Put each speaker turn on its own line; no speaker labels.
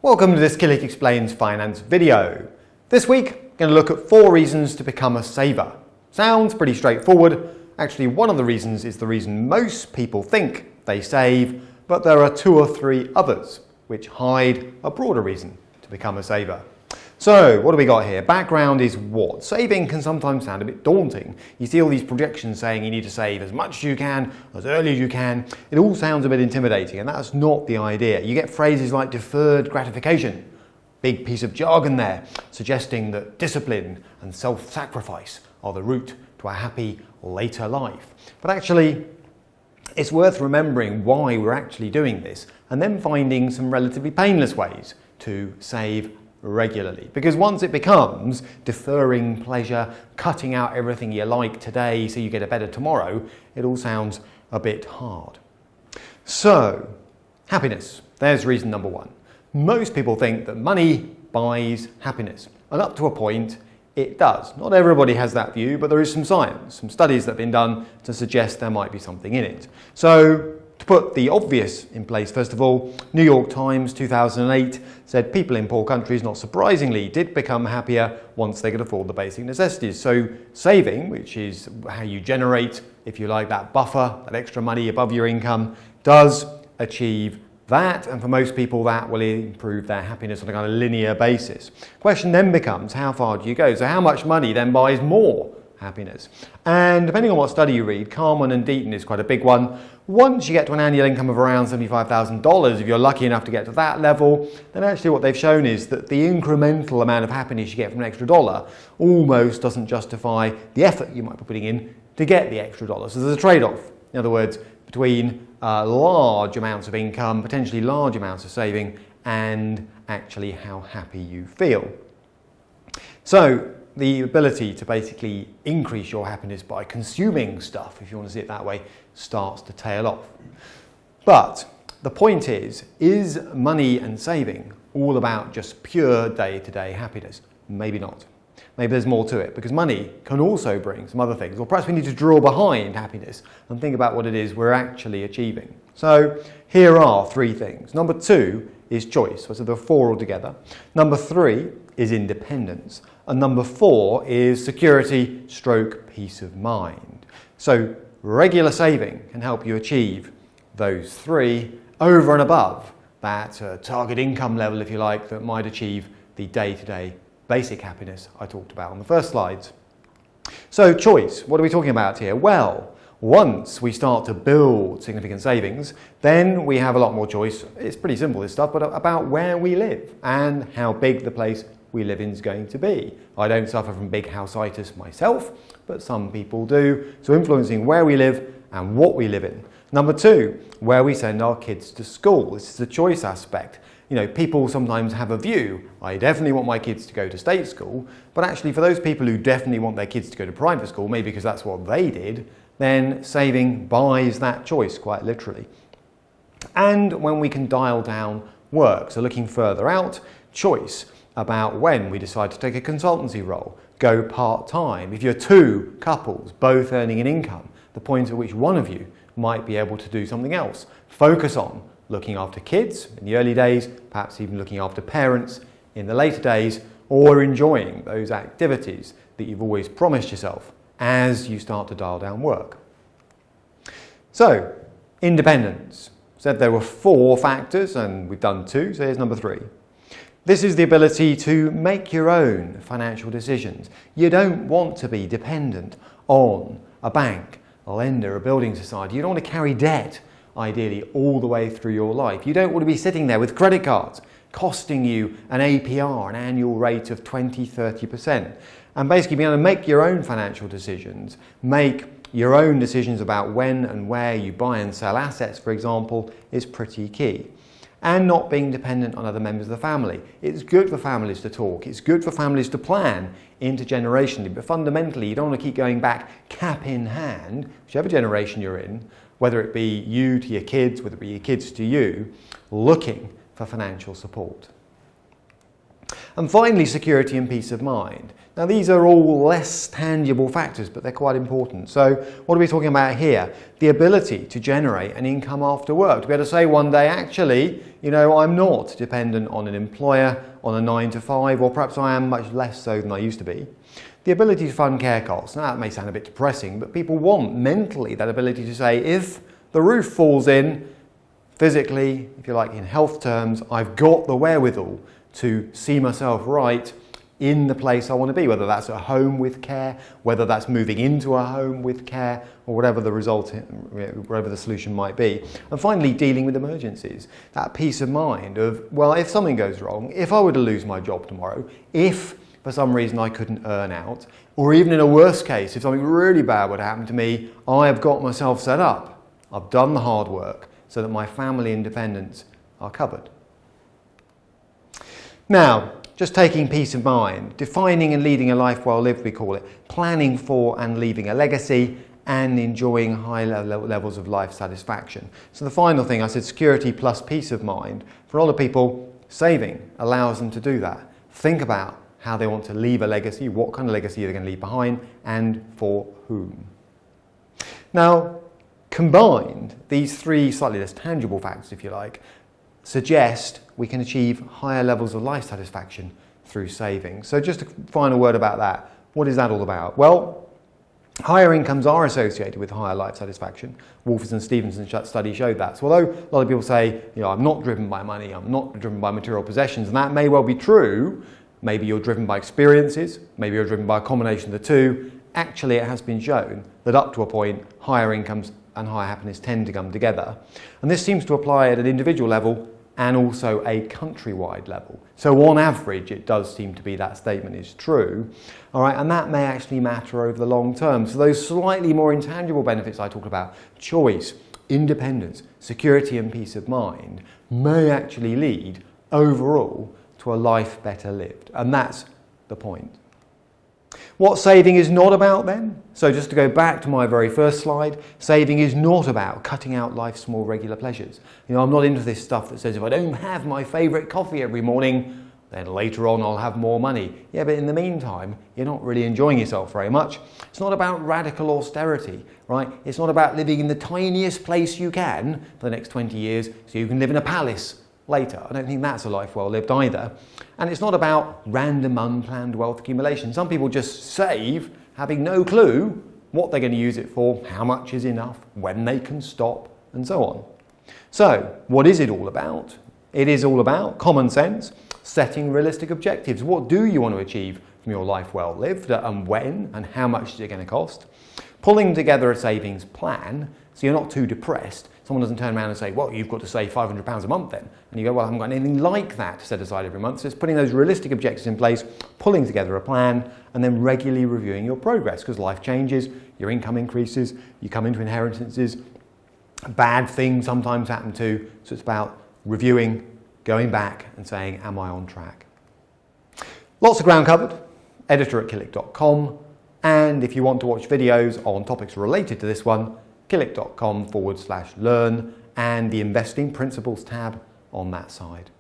Welcome to this Killik Explains finance video. This week, I'm going to look at 4 reasons to become a saver. Sounds pretty straightforward. Actually, one of the reasons is the reason most people think they save, but there are 2 or 3 others which hide a broader reason to become a saver. So, what do we got here? Background is what? Saving can sometimes sound a bit daunting. You see all these projections saying you need to save as much as you can, as early as you can. It all sounds a bit intimidating, and that's not the idea. You get phrases like deferred gratification, big piece of jargon there, suggesting that discipline and self-sacrifice are the route to a happy later life. But actually, it's worth remembering why we're actually doing this, and then finding some relatively painless ways to save regularly. Because once it becomes deferring pleasure, cutting out everything you like today so you get a better tomorrow, it all sounds a bit hard. So, happiness. There's reason number 1. Most people think that money buys happiness. And up to a point, it does. Not everybody has that view, but there is some science, some studies that have been done to suggest there might be something in it. So, to put the obvious in place, first of all, New York Times 2008 said people in poor countries, not surprisingly, did become happier once they could afford the basic necessities. So saving, which is how you generate, if you like, that buffer, that extra money above your income, does achieve that, and for most people that will improve their happiness on a kind of linear basis. Question then becomes, how far do you go? So how much money then buys more happiness? And depending on what study you read, Carmen and Deaton is quite a big one. Once you get to an annual income of around $75,000, if you're lucky enough to get to that level, then actually what they've shown is that the incremental amount of happiness you get from an extra dollar almost doesn't justify the effort you might be putting in to get the extra dollar. So there's a trade-off, in other words, between large amounts of income, potentially large amounts of saving, and actually how happy you feel. So the ability to basically increase your happiness by consuming stuff, if you want to see it that way, starts to tail off. But the point is money and saving all about just pure day-to-day happiness? Maybe not. Maybe there's more to it, because money can also bring some other things. Or perhaps we need to draw behind happiness and think about what it is we're actually achieving. So here are 3 things. Number 2 is choice. So there are 4 altogether. Number 3 is independence. And number 4 is security / peace of mind. So regular saving can help you achieve those 3 over and above that target income level, if you like, that might achieve the day-to-day basic happiness I talked about on the first slides. So choice, what are we talking about here? Well, once we start to build significant savings, then we have a lot more choice. It's pretty simple, this stuff, but about where we live and how big the place we live in is going to be. I don't suffer from big houseitis myself, but some people do. So influencing where we live and what we live in. Number 2, where we send our kids to school. This is the choice aspect. You know, people sometimes have a view, I definitely want my kids to go to state school, but actually for those people who definitely want their kids to go to private school, maybe because that's what they did, then saving buys that choice quite literally. And when we can dial down work, so looking further out, choice about when we decide to take a consultancy role, go part-time. If you're 2 couples, both earning an income, the point at which one of you might be able to do something else. Focus on looking after kids in the early days, perhaps even looking after parents in the later days, or enjoying those activities that you've always promised yourself as you start to dial down work. So, independence. Said there were 4 factors, and we've done 2, so here's number 3. This is the ability to make your own financial decisions. You don't want to be dependent on a bank, a lender, a building society. You don't want to carry debt, ideally, all the way through your life. You don't want to be sitting there with credit cards costing you an APR, an annual rate of 20-30%. And basically being able to make your own financial decisions, make your own decisions about when and where you buy and sell assets, for example, is pretty key. And not being dependent on other members of the family. It's good for families to talk. It's good for families to plan intergenerationally. But fundamentally, you don't want to keep going back cap in hand, whichever generation you're in, whether it be you to your kids, whether it be your kids to you, looking for financial support. And finally, security and peace of mind. Now, these are all less tangible factors, but they're quite important. So what are we talking about here? The ability to generate an income after work, to be able to say one day, actually, I'm not dependent on an employer, on a 9 to 5, or perhaps I am much less so than I used to be. The ability to fund care costs. Now, that may sound a bit depressing, but people want mentally that ability to say, if the roof falls in, physically, if you like, in health terms, I've got the wherewithal to see myself right in the place I want to be, whether that's a home with care, whether that's moving into a home with care, or whatever the result, whatever the solution might be. And finally, dealing with emergencies. That peace of mind of, well, if something goes wrong, if I were to lose my job tomorrow, if for some reason I couldn't earn out, or even in a worst case, if something really bad would happen to me, I have got myself set up. I've done the hard work so that my family independence are covered. Now, just taking peace of mind, defining and leading a life well lived, we call it, planning for and leaving a legacy, and enjoying high levels of life satisfaction. So the final thing, I said security plus peace of mind. For a lot of people, saving allows them to do that. Think about how they want to leave a legacy, what kind of legacy they're going to leave behind, and for whom. Now, combined, these three slightly less tangible factors, if you like, suggest we can achieve higher levels of life satisfaction through saving. So just a final word about that. What is that all about? Well, higher incomes are associated with higher life satisfaction. Wolfers and Stevenson's study showed that. So although a lot of people say, I'm not driven by money, I'm not driven by material possessions, and that may well be true, maybe you're driven by experiences, maybe you're driven by a combination of the two, actually it has been shown that up to a point, higher incomes and higher happiness tend to come together. And this seems to apply at an individual level and also a countrywide level. So on average, it does seem to be that statement is true. All right, and that may actually matter over the long term. So those slightly more intangible benefits I talked about, choice, independence, security and peace of mind, may actually lead overall to a life better lived. And that's the point. What saving is not about then? So just to go back to my very first slide, saving is not about cutting out life's small regular pleasures. I'm not into this stuff that says if I don't have my favourite coffee every morning, then later on I'll have more money. Yeah, but in the meantime, you're not really enjoying yourself very much. It's not about radical austerity, right? It's not about living in the tiniest place you can for the next 20 years so you can live in a palace later. I don't think that's a life well lived either. And it's not about random unplanned wealth accumulation. Some people just save, having no clue what they're going to use it for, how much is enough, when they can stop, and so on. So, what is it all about? It is all about common sense, setting realistic objectives. What do you want to achieve from your life well lived, and when, and how much is it going to cost? Pulling together a savings plan so you're not too depressed. Someone doesn't turn around and say, well, you've got to save £500 a month then. And you go, well, I haven't got anything like that to set aside every month. So it's putting those realistic objectives in place, pulling together a plan, and then regularly reviewing your progress because life changes, your income increases, you come into inheritances, bad things sometimes happen too. So it's about reviewing, going back and saying, am I on track? Lots of ground covered. Editor at killik.com. And if you want to watch videos on topics related to this one, killik.com/learn and the investing principles tab on that side.